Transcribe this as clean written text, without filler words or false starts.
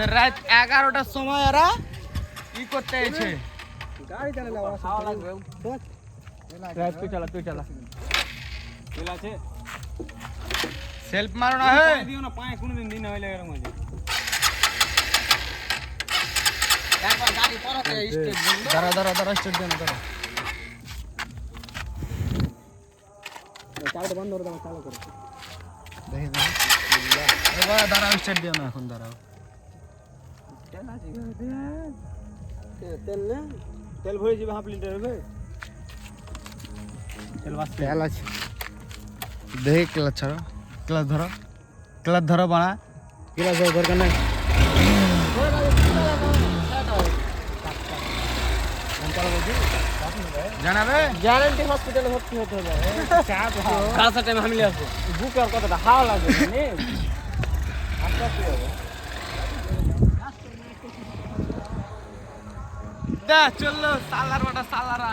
রাত 11টার সময় এরা কি করতে এসেছে গাড়ি চালালে খাওয়া লাগবে রাত তুই চালা তেল আছে সেলফ মারো না হে দিও না পায়ে কোনদিন দিন হইলে এরকম হয়ে যায় একবার গাড়ি পড়াতে স্টেপ বন্ধ দাঁড়া স্টার্ট দেন দাঁড়া চালটা বন্ধ করে দাও চালু করো দেখি এবার দাঁড়াও স্টার্ট দিও না এখন দাঁড়াও তেল আছে তেল না তেল ভরে যাবে হাফ লিটার হবে তেল আছে দেখি ক্লাচ ছাড়ো ক্লাচ ধরো বানা গিলাস দরকার নাই জানাবে গ্যারান্টি হসপিটালে ভর্তি হতে হবে কালসার টাইমে হামিলে আসবো বুক আর কতটা হাওয়া লাগবে নে আচ্ছা কি হবে দা চলো সালার বাটা সালারা